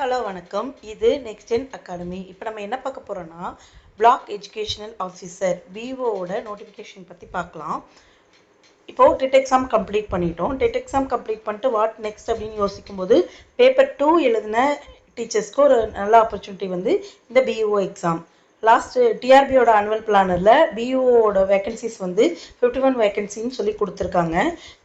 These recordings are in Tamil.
ஹலோ வணக்கம். இது நெக்ஸ்ட் ஜென் அகாடமி. இப்போ நம்ம என்ன பார்க்க போகிறோன்னா பிளாக் எஜுகேஷனல் ஆஃபீஸர் பிஓவோட நோட்டிஃபிகேஷன் பற்றி பார்க்கலாம். இப்போது டெட் எக்ஸாம் கம்ப்ளீட் பண்ணிட்டோம். டெட் எக்ஸாம் கம்ப்ளீட் பண்ணிட்டு வாட் நெக்ஸ்ட் அப்படின்னு யோசிக்கும்போது பேப்பர் 2 எழுதின டீச்சர்ஸ்க்கு ஒரு நல்ல ஆப்பர்ச்சுனிட்டி வந்து இந்த பிஓ எக்ஸாம். லாஸ்ட் டிஆர்பியோட ஆனுவல் பிளானரில் பிஓவோட வேகன்சிஸ் வந்து 51 வேகன்சின்னு சொல்லி கொடுத்துருக்காங்க.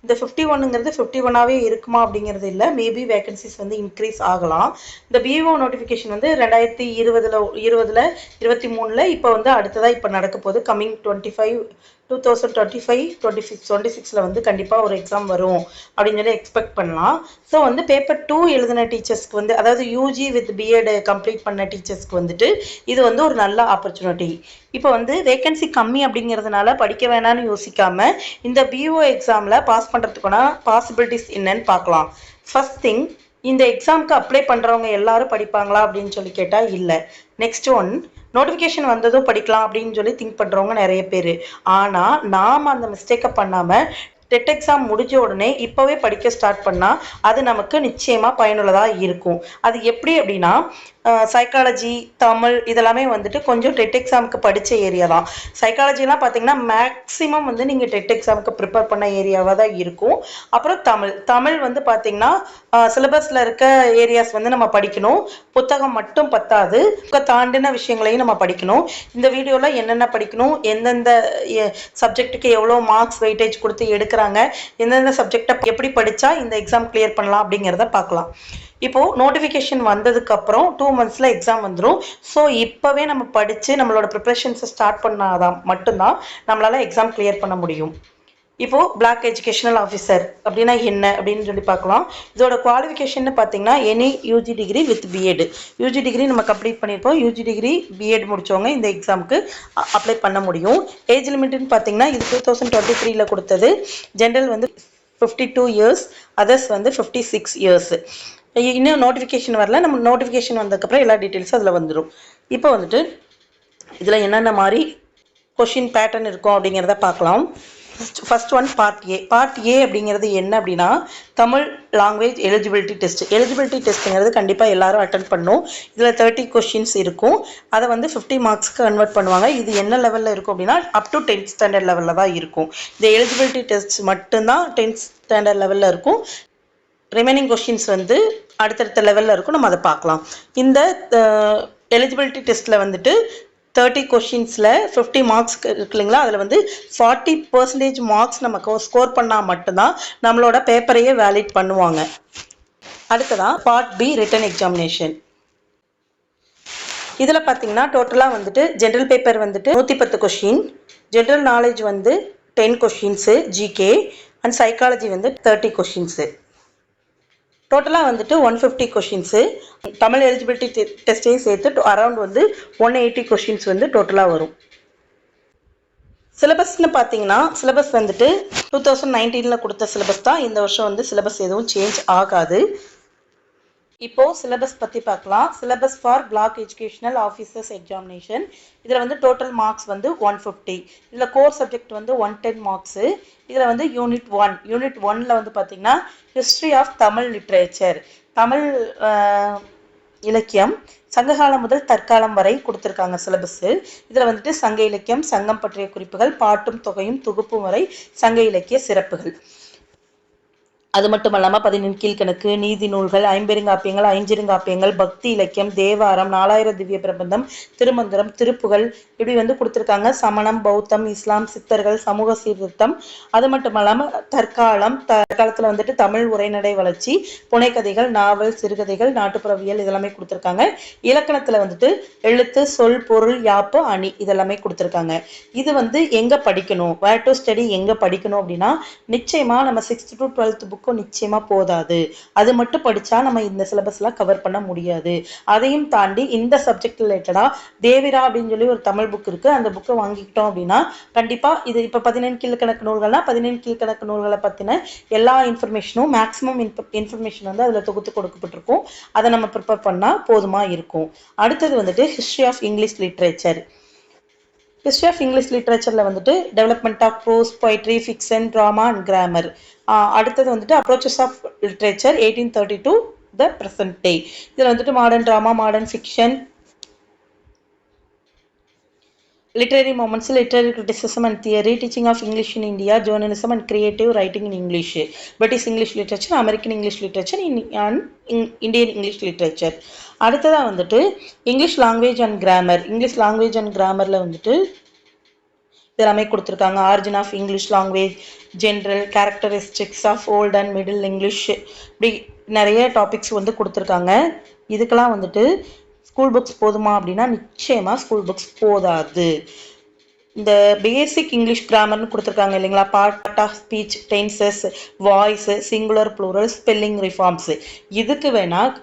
இந்த 51ங்கிறது 51ஆகவே இருக்குமா அப்படிங்கிறது இல்லை, மேபி வேகன்சிஸ் வந்து இன்க்ரீஸ் ஆகலாம். இந்த பிஓ நோட்டிஃபிகேஷன் வந்து 2023 இப்போ வந்து அடுத்ததாக இப்போ நடக்க போகுது. கம்மிங் 2025-26 வந்து கண்டிப்பாக ஒரு எக்ஸாம் வரும் அப்படின்னு சொல்லி எக்ஸ்பெக்ட் பண்ணலாம். ஸோ வந்து பேப்பர் 2 எழுதின டீச்சர்ஸ்க்கு வந்து, அதாவது யூஜி வித் பிஎட் கம்ப்ளீட் பண்ண டீச்சர்ஸ்க்கு வந்துட்டு இது வந்து ஒரு நல்ல ஆப்பர்ச்சுனிட்டி. இப்போ வந்து வேகன்சி கம்மி அப்படிங்கிறதுனால படிக்க வேணாம்னு யோசிக்காம இந்த பிஓ எக்ஸாமில் பாஸ் பண்ணுறதுக்கான பாசிபிலிட்டிஸ் என்னன்னு பார்க்கலாம். ஃபர்ஸ்ட் திங், இந்த எக்ஸாமுக்கு அப்ளை பண்ணுறவங்க எல்லாரும் படிப்பாங்களா அப்படின்னு சொல்லி கேட்டால் இல்லை. நெக்ஸ்ட் ஒன், நோட்டிஃபிகேஷன் வந்ததும் படிக்கலாம் அப்படின்னு சொல்லி திங்க் பண்ணுறவங்க நிறைய பேர். ஆனால் நாம் அந்த மிஸ்டேக்கை பண்ணாமல் டெட் எக்ஸாம் முடிஞ்ச உடனே இப்போவே படிக்க ஸ்டார்ட் பண்ணால் அது நமக்கு நிச்சயமாக பயனுள்ளதாக இருக்கும். அது எப்படி அப்படின்னா, சைக்காலஜி, தமிழ் இதெல்லாமே வந்துட்டு கொஞ்சம் டெட் எக்ஸாமுக்கு படித்த ஏரியா தான். சைக்காலஜிலாம் பார்த்தீங்கன்னா மேக்ஸிமம் வந்து நீங்கள் டெட் எக்ஸாமுக்கு ப்ரிப்பேர் பண்ண ஏரியாவாக தான் இருக்கும். அப்புறம் தமிழ் வந்து பார்த்தீங்கன்னா சிலபஸில் இருக்க ஏரியாஸ் வந்து நம்ம படிக்கணும். புத்தகம் மட்டும் பத்தாது, தாண்டின விஷயங்களையும் நம்ம படிக்கணும். இந்த வீடியோவில் என்னென்ன படிக்கணும், எந்தெந்த சப்ஜெக்ட்டுக்கு எவ்வளோ மார்க்ஸ் வெயிட்டேஜ் கொடுத்து எடுக்கிறாங்க, எந்தெந்த சப்ஜெக்டை எப்படி படித்தா இந்த எக்ஸாம் கிளியர் பண்ணலாம் அப்படிங்கிறத பார்க்கலாம். இப்போது நோட்டிஃபிகேஷன் வந்ததுக்கப்புறம் 2 monthsல எக்ஸாம் வந்துடும். ஸோ இப்போவே நம்ம படித்து நம்மளோட ப்ரிப்ரேஷன்ஸை ஸ்டார்ட் பண்ணாதான் மட்டும்தான் நம்மளால் எக்ஸாம் கிளியர் பண்ண முடியும். இப்போது பிளாக் எஜுகேஷனல் ஆஃபீஸர் அப்படின்னா என்ன அப்படின்னு சொல்லி பார்க்கலாம். இதோட குவாலிஃபிகேஷன் பார்த்தீங்கன்னா any UG degree with BEd. UG degree நம்ம கம்ப்ளீட் பண்ணியிருப்போம். யூஜி டிகிரி பிஎட் முடித்தவங்க இந்த எக்ஸாமுக்கு அப்ளை பண்ண முடியும். ஏஜ் லிமிட்னு பார்த்தீங்கன்னா இது 2023 கொடுத்தது. ஜென்ரல் வந்து 52 years, அதர்ஸ் வந்து 56 years. இன்னும் நோட்டிஃபிகேஷன் வரல. நம்ம நோட்டிஃபிகேஷன் வந்ததுக்கப்புறம் எல்லா டீட்டெயில்ஸும் அதில் வந்துடும். இப்போ வந்துட்டு இதில் என்னென்ன மாதிரி கொஷின் பேட்டர்ன் இருக்கும் அப்படிங்கிறத பார்க்கலாம். ஃபர்ஸ்ட் ஒன் பார்ட் ஏ அப்படிங்கிறது என்ன அப்படின்னா, Tamil language eligibility test. Eligibility டெஸ்ட்டுங்கிறது கண்டிப்பாக எல்லாரும் அட்டன் பண்ணணும். இதில் 30 கொஷின்ஸ் இருக்கும். அதை வந்து 50 மார்க்ஸ்க்கு கன்வெர்ட் பண்ணுவாங்க. இது என்ன லெவலில் இருக்கும் அப்படின்னா அப் டு 10th ஸ்டாண்டர்ட் லெவலில் தான் இருக்கும். இந்த எலிஜிபிலிட்டி டெஸ்ட் மட்டும்தான் 10th ஸ்டாண்டர்ட் லெவலில் இருக்கும். ரிமைனிங் கொஷின்ஸ் வந்து அடுத்தடுத்த லெவலில் இருக்கும். நம்ம அதை பார்க்கலாம். இந்த எலிஜிபிலிட்டி டெஸ்ட்டில் வந்துட்டு 30 கொஷின்ஸில் 50 மார்க்ஸ் இருக்கு இல்லைங்களா, அதில் வந்து 40% மார்க்ஸ் நம்ம ஸ்கோர் பண்ணால் மட்டும்தான் நம்மளோட பேப்பரையே வேலிட் பண்ணுவாங்க. அடுத்ததான் பார்ட் பி ரிட்டன் எக்ஸாமினேஷன். இதில் பார்த்தீங்கன்னா டோட்டலாக வந்துட்டு ஜென்ரல் பேப்பர் வந்துட்டு 110 கொஷின், ஜென்ரல் நாலேஜ் வந்து 10 கொஷின்ஸு, ஜிகே அண்ட் சைக்காலஜி வந்து 30 கொஷின்ஸு. டோட்டலாக வந்துட்டு 150 கொஷின்ஸு. தமிழ் எலிஜிபிலிட்டி டெஸ்ட்டையும் சேர்த்து அரௌண்ட் வந்து 180 கொஷின்ஸ் வந்து டோட்டலாக வரும். சிலபஸ்ன்னு பார்த்தீங்கன்னா சிலபஸ் வந்துட்டு 2019 கொடுத்த சிலபஸ் தான். இந்த வருஷம் வந்து சிலபஸ் எதுவும் சேஞ்ச் ஆகாது. இப்போது சிலபஸ் பற்றி பார்க்கலாம். Syllabus for black educational officers examination. இதில் வந்து டோட்டல் மார்க்ஸ் வந்து 150. இதில் கோர் சப்ஜெக்ட் வந்து 110 மார்க்ஸு. இதில் வந்து யூனிட் 1ல் வந்து பார்த்திங்கன்னா history of Tamil literature, Tamil இலக்கியம் சங்ககாலம் முதல் தற்காலம் வரை கொடுத்துருக்காங்க சிலபஸ்ஸு. இதில் வந்துட்டு சங்க இலக்கியம், சங்கம் பற்றிய குறிப்புகள், பாட்டும் தொகையும் தொகுப்பும் வரை சங்க இலக்கிய சிறப்புகள். அது மட்டும் இல்லாமல் 14 கீழ்கணக்கு, நீதி நூல்கள், ஐம்பெருங்காப்பியங்கள், ஐஞ்சிருங்காப்பியங்கள், பக்தி இலக்கியம், தேவாரம், 4000 திவ்ய பிரபந்தம், திருமந்திரம், திருப்புகள் இப்படி வந்து கொடுத்துருக்காங்க. சமணம், பௌத்தம், இஸ்லாம், சித்தர்கள், சமூக சீர்திருத்தம். அது மட்டும் இல்லாமல் தற்காலத்தில் வந்துட்டு தமிழ் உரைநடை வளர்ச்சி, புனைக்கதைகள், நாவல், சிறுகதைகள், நாட்டுப்புறவியல் இதெல்லாமே கொடுத்துருக்காங்க. இலக்கணத்தில் வந்துட்டு எழுத்து, சொல், பொருள், யாப்பு, அணி இதெல்லாமே கொடுத்துருக்காங்க. இது வந்து எங்கே படிக்கணும், வேர் டு ஸ்டடி எங்கே படிக்கணும் அப்படின்னா, நிச்சயமாக நம்ம 6th to 12th புக்கும் நிச்சயமாக போதாது. அது மட்டும் படித்தா நம்ம இந்த சிலபஸ்லாம் கவர் பண்ண முடியாது. அதையும் தாண்டி இந்த சப்ஜெக்ட் ரிலேட்டடாக தேவிரா அப்படின்னு சொல்லி ஒரு தமிழ் புக் இருக்குது. அந்த புக்கை வாங்கிக்கிட்டோம் அப்படின்னா கண்டிப்பாக இது இப்போ 14 கீழ்கணக்கு நூல்கள்னால் 14 கீழ்கணக்கு நூல்களை பற்றின எல்லா இன்ஃபர்மேஷனும் மேக்ஸிமம் இன்ஃபர்மேஷன் வந்து அதில் தொகுத்து கொடுக்கப்பட்டிருக்கும். அதை நம்ம ப்ரிப்பேர் பண்ணால் போதுமாக இருக்கும். அடுத்தது வந்துட்டு history of English literature. History of English லிட்ரேச்சரில் வந்துட்டு development of prose, poetry, fiction, drama and grammar. அடுத்தது வந்துட்டு approaches of literature 1830 to the present day. இதில் வந்துட்டு modern drama, modern fiction, literary moments, literary criticism and theory, teaching of English in India, journalism and creative writing in English, British English literature, American English literature, Indian English literature. அடுத்ததாக வந்துட்டு English language and grammar. English language and கிராமரில் வந்துட்டு இதெல்லாமே கொடுத்துருக்காங்க. Origin of English language, general characteristics of old and middle English, இப்படி நிறைய டாபிக்ஸ் வந்து கொடுத்துருக்காங்க. இதுக்கெல்லாம் வந்துட்டு ஸ்கூல் புக்ஸ் போதுமா அப்படின்னா நிச்சயமாக ஸ்கூல் புக்ஸ் போதாது. இந்த பேசிக் இங்கிலீஷ் கிராமர்னு கொடுத்துருக்காங்க இல்லைங்களா, part of speech, tenses, voice, singular, plural, spelling reforms, இதுக்கு வேணால்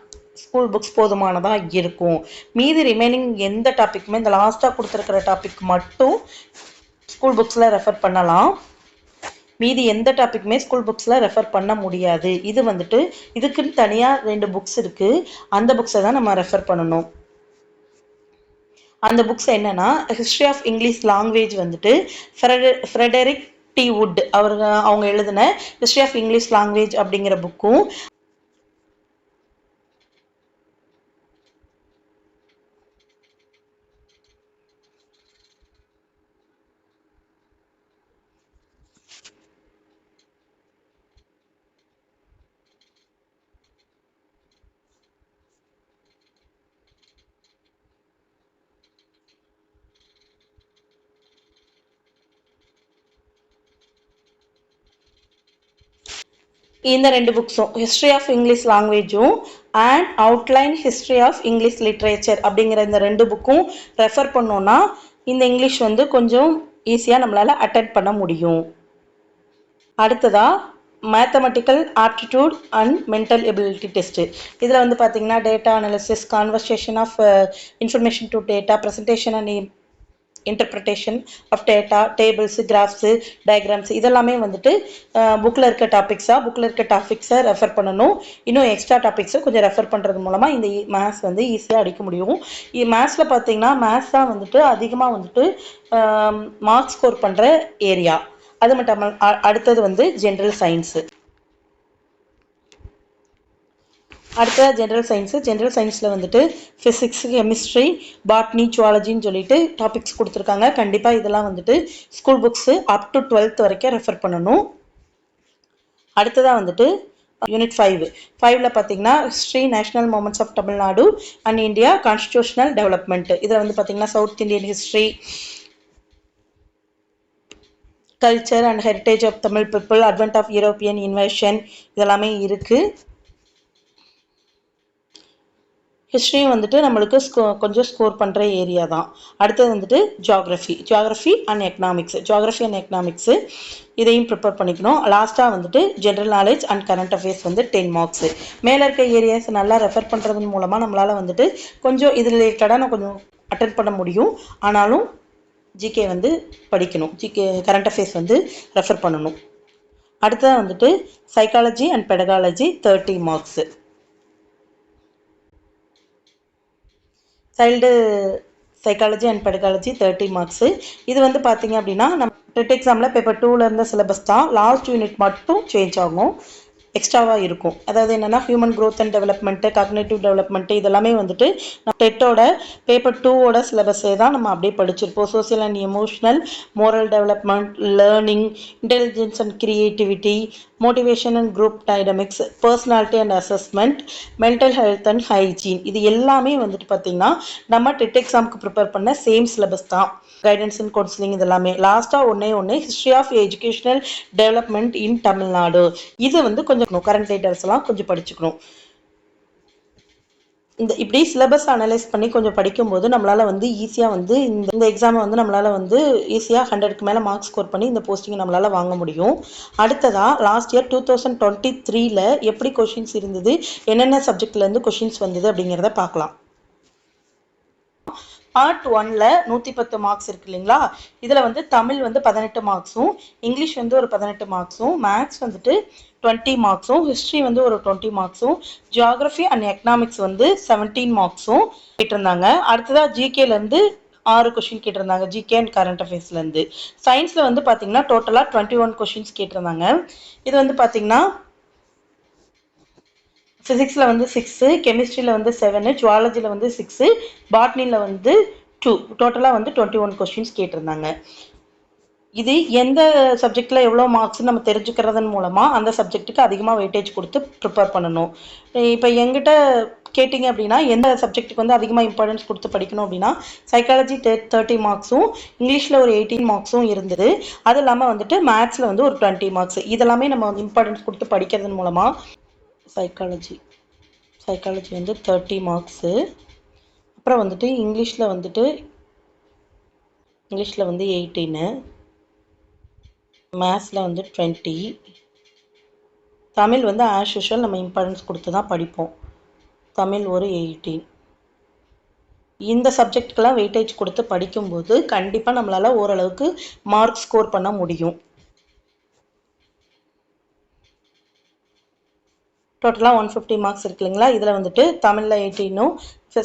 ஸ்கூல் புக்ஸ் போதுமானதாக இருக்கும். மீதி ரிமைனிங் எந்த டாப்பிக்குமே இந்த லாஸ்ட்டாக கொடுத்துருக்கிற டாபிக் மட்டும் ஸ்கூல் புக்ஸில் ரெஃபர் பண்ணலாம். மீதி எந்த டாப்பிக்குமே ஸ்கூல் புக்ஸில் ரெஃபர் பண்ண முடியாது. இது வந்துட்டு இதுக்குன்னு தனியாக 2 புக்ஸ் இருக்குது. அந்த புக்ஸை தான் நம்ம ரெஃபர் பண்ணணும். அந்த புக்ஸ் என்னன்னா, ஹிஸ்ட்ரி ஆஃப் இங்கிலீஷ் லாங்குவேஜ் வந்துட்டு ஃப்ரெடரிக் டி வுட் அவங்க எழுதின ஹிஸ்ட்ரி ஆஃப் இங்கிலீஷ் லாங்குவேஜ் அப்படிங்கிற புக்கும், இந்த 2 புக்ஸும் ஹிஸ்ட்ரி ஆஃப் இங்கிலீஷ் லாங்குவேஜும் and outline history of English literature அப்படிங்கிற இந்த 2 புக்கும் ரெஃபர் பண்ணோன்னா இந்த இங்கிலீஷ் வந்து கொஞ்சம் ஈஸியாக நம்மளால் அட்டெண்ட் பண்ண முடியும். அடுத்ததாக mathematical aptitude and mental ability test. இதில் வந்து பார்த்திங்கன்னா data analysis, conversation of information to data, presentation and interpretation of data, tables, graphs, diagrams, இதெல்லாமே வந்துட்டு புக்கில் இருக்க டாபிக்ஸை ரெஃபர் பண்ணணும். இன்னும் எக்ஸ்ட்ரா டாபிக்ஸை கொஞ்சம் ரெஃபர் பண்ணுறது மூலமாக இந்த மேத்ஸ் வந்து ஈஸியாக அடிக்க முடியும். மேத்ஸில் பார்த்திங்கன்னா மேத்ஸ் தான் வந்துட்டு அதிகமாக வந்துட்டு மார்க்ஸ் ஸ்கோர் பண்ணுற ஏரியா. அது மட்டும் அடுத்தது வந்து ஜென்ரல் சயின்ஸு. அடுத்ததாக ஜென்ரல் சயின்ஸில் வந்துட்டு ஃபிசிக்ஸ், கெமிஸ்ட்ரி, பாட்னி, ஜுவாலஜின்னு சொல்லிட்டு டாபிக்ஸ் கொடுத்துருக்காங்க. கண்டிப்பாக இதெல்லாம் வந்துட்டு school books up to 12th வரைக்கும் ரெஃபர் பண்ணணும். அடுத்ததாக வந்துட்டு யூனிட் 5ல் பார்த்தீங்கன்னா history, national movements of Tamil Nadu and India, constitutional development. இதில் வந்து பார்த்தீங்கன்னா South Indian history, culture and heritage of Tamil people, advent of European invasion, இதெல்லாமே இருக்குது. ஹிஸ்ட்ரியும் வந்துட்டு நம்மளுக்கு கொஞ்சம் ஸ்கோர் பண்ணுற ஏரியா தான். அடுத்தது வந்துட்டு ஜியாகிரஃபி அண்ட் எக்கனாமிக்ஸு, இதையும் ப்ரிப்பேர் பண்ணிக்கணும். லாஸ்ட்டாக வந்துட்டு general knowledge and current affairs வந்து 10 மார்க்ஸு. மேலே இருக்க ஏரியாஸ் நல்லா ரெஃபர் பண்ணுறதன் மூலமாக நம்மளால் வந்துட்டு கொஞ்சம் இது ரிலேட்டடாக நான் கொஞ்சம் அட்டென்ட் பண்ண முடியும். ஆனாலும் ஜிகே வந்து படிக்கணும், கரண்ட் அஃபேர்ஸ் வந்து ரெஃபர் பண்ணணும். அடுத்ததாக வந்துட்டு psychology and pedagogy 30 marks. Child psychology and pedagogy 30 marks. இது வந்து பார்த்திங்க அப்படின்னா நம்ம டெட் எக்ஸாமில் பேப்பர் 2ல் இருந்த சிலபஸ் தான். லாஸ்ட் யூனிட் மட்டும் சேஞ்ச் ஆகும், எக்ஸ்ட்ராவாக இருக்கும். அதாவது என்னென்னா human growth and development, cognitive development, இதெல்லாமே வந்துட்டு டெட்டோட பேப்பர் 2ஓட சிலபஸே தான் நம்ம அப்படியே படிச்சிருப்போம். Social and emotional, moral development, learning, intelligence and creativity, motivation and group dynamics, personality and assessment, mental health and hygiene, இது எல்லாமே வந்துட்டு பார்த்திங்கன்னா நம்ம டெட் எக்ஸாமுக்கு ப்ரிப்பேர் பண்ண சேம் சிலபஸ் தான். கைடன்ஸ் அண்ட் கவுன்சிலிங் இதெல்லாமே. லாஸ்ட்டாக ஒன்று history of educational development in Tamil Nadu. இது வந்து கொஞ்சம் கரண்ட் டேட்டர்ஸ் எல்லாம் கொஞ்சம் படிச்சுக்கணும். இப்படி சிலபஸ் அனலைஸ் பண்ணி கொஞ்சம் படிக்கும்போது நம்மளால் வந்து ஈஸியாக வந்து இந்த எக்ஸாமை வந்து நம்மளால் வந்து ஈஸியாக 100க்கு மேலே மார்க்ஸ் ஸ்கோர் பண்ணி இந்த போஸ்டிங்கை நம்மளால் வாங்க முடியும். அடுத்ததாக லாஸ்ட் இயர் 2023ல் எப்படி கொஷின்ஸ் இருந்தது, என்னென்ன சப்ஜெக்ட்லேருந்து கொஷின்ஸ் வந்தது அப்படிங்கிறத பார்க்கலாம். பார்ட் 1ல் 110 மார்க்ஸ் இருக்கு இல்லைங்களா. இதில் வந்து தமிழ் வந்து 18 மார்க்ஸும், இங்கிலீஷ் வந்து ஒரு 18 மார்க்ஸும், மேத்ஸ் வந்துட்டு 20 மார்க்ஸும், ஹிஸ்ட்ரி வந்து ஒரு 20 மார்க்ஸும், ஜியாகிரஃபி அண்ட் எக்கனாமிக்ஸ் வந்து 17 மார்க்ஸும் கேட்டிருந்தாங்க. அடுத்ததாக ஜிகேலேருந்து 6 கொஷின் கேட்டிருந்தாங்க, ஜிகே அண்ட் கரண்ட் அஃபேர்ஸ்லேருந்து. சயின்ஸில் வந்து பார்த்தீங்கன்னா டோட்டலாக 21 கொஷின்ஸ் கேட்டிருந்தாங்க. இது வந்து பார்த்தீங்கன்னா ஃபிசிக்ஸில் வந்து 6, கெமிஸ்ட்ரியில் வந்து 7, ஜுவாலஜியில் வந்து 6, பாட்னியில் வந்து 2, டோட்டலாக வந்து 21 கொஸ்டின்ஸ் கேட்டிருந்தாங்க. இது எந்த சப்ஜெக்டில் எவ்வளோ மார்க்ஸ்னு நம்ம தெரிஞ்சுக்கிறதன் மூலமாக அந்த சப்ஜெக்ட்டுக்கு அதிகமாக வெயிட்டேஜ் கொடுத்து ப்ரிப்பேர் பண்ணணும். இப்போ எங்கிட்ட கேட்டிங்க அப்படின்னா எந்த சப்ஜெக்ட்டுக்கு வந்து அதிகமாக இம்பார்ட்டன்ஸ் கொடுத்து படிக்கணும் அப்படின்னா சைக்காலஜி 30 மார்க்ஸும் இங்கிலீஷில் ஒரு 18 மார்க்ஸும் இருந்தது. அது இல்லாமல் வந்துட்டு மேத்ஸில் வந்து ஒரு 20 மார்க்ஸ். இதெல்லாமே நம்ம இம்பார்ட்டன்ஸ் கொடுத்து படிக்கிறதன் மூலமாக சைக்காலஜி வந்து 30 மார்க்ஸு. அப்புறம் வந்துட்டு இங்கிலீஷில் வந்து 18, மேத்ஸில் வந்து 20, தமிழ் வந்து ஆஸ் யூஷுவல் நம்ம இம்பார்ட்டன்ஸ் கொடுத்து தான் படிப்போம். தமிழ் ஒரு 18. இந்த சப்ஜெக்டுக்கெல்லாம் வெயிட்டேஜ் கொடுத்து படிக்கும்போது கண்டிப்பாக நம்மளால் ஓரளவுக்கு மார்க் ஸ்கோர் பண்ண முடியும். டோட்டலாக 150 மார்க்ஸ் இருக்கு இல்லைங்களா? இதில் வந்துட்டு தமிழில் 18னும்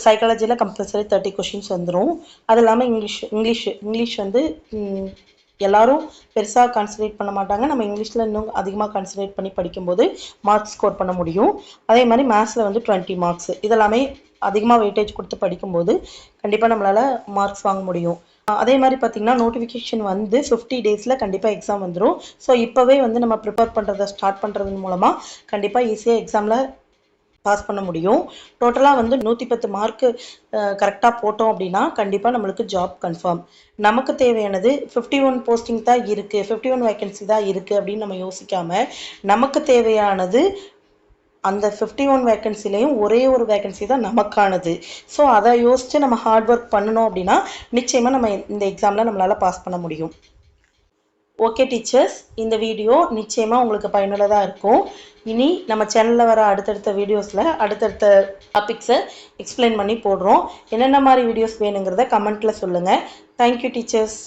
சைக்காலஜியில் கம்பல்சரி 30 கொஷின்ஸ் வந்துடும். அது இல்லாமல் இங்கிலீஷ் வந்து எல்லாரும் பெருசாக கான்சன்ட்ரேட் பண்ண மாட்டாங்க. நம்ம இங்கிலீஷில் இன்னும் அதிகமாக கான்சன்ட்ரேட் பண்ணி படிக்கும்போது மார்க்ஸ் ஸ்கோர் பண்ண முடியும். அதே மாதிரி மேத்ஸில் வந்து 20 மார்க்ஸ். இதெல்லாமே அதிகமாக வெயிட்டேஜ் கொடுத்து படிக்கும்போது கண்டிப்பாக நம்மளால் மார்க்ஸ் வாங்க முடியும். அதே மாதிரி பார்த்திங்கன்னா நோட்டிஃபிகேஷன் வந்து 50 டேஸில் கண்டிப்பாக எக்ஸாம் வந்துடும். ஸோ இப்போவே வந்து நம்ம ப்ரிப்பேர் பண்ணுறதை ஸ்டார்ட் பண்ணுறதன் மூலமாக கண்டிப்பாக ஈஸியாக எக்ஸாமில் பாஸ் பண்ண முடியும். டோட்டலாக வந்து 110 மார்க்கு கரெக்டாக போட்டோம் அப்படின்னா கண்டிப்பாக நம்மளுக்கு ஜாப் கன்ஃபார்ம். நமக்கு தேவையானது 51 போஸ்டிங் தான் இருக்குது, 51 வேக்கன்சி தான் இருக்குது அப்படின்னு நம்ம யோசிக்காமல் நமக்கு தேவையானது அந்த 51 வேக்கன்சிலையும் ஒரே ஒரு வேக்கன்சி தான் நமக்கானது. ஸோ அதை யோசித்து நம்ம ஹார்ட் ஒர்க் பண்ணணும் அப்படின்னா நிச்சயமாக நம்ம இந்த எக்ஸாமில் நம்மளால் பாஸ் பண்ண முடியும். ஓகே டீச்சர்ஸ், இந்த வீடியோ நிச்சயமாக உங்களுக்கு பயனுள்ளதாக இருக்கும். இனி நம்ம சேனலில் வர அடுத்தடுத்த வீடியோஸில் அடுத்தடுத்த டாபிக்ஸை எக்ஸ்பிளைன் பண்ணி போடுறோம். என்னென்ன மாதிரி வீடியோஸ் வேணுங்கிறத கமெண்ட்டில் சொல்லுங்கள். Thank you teachers.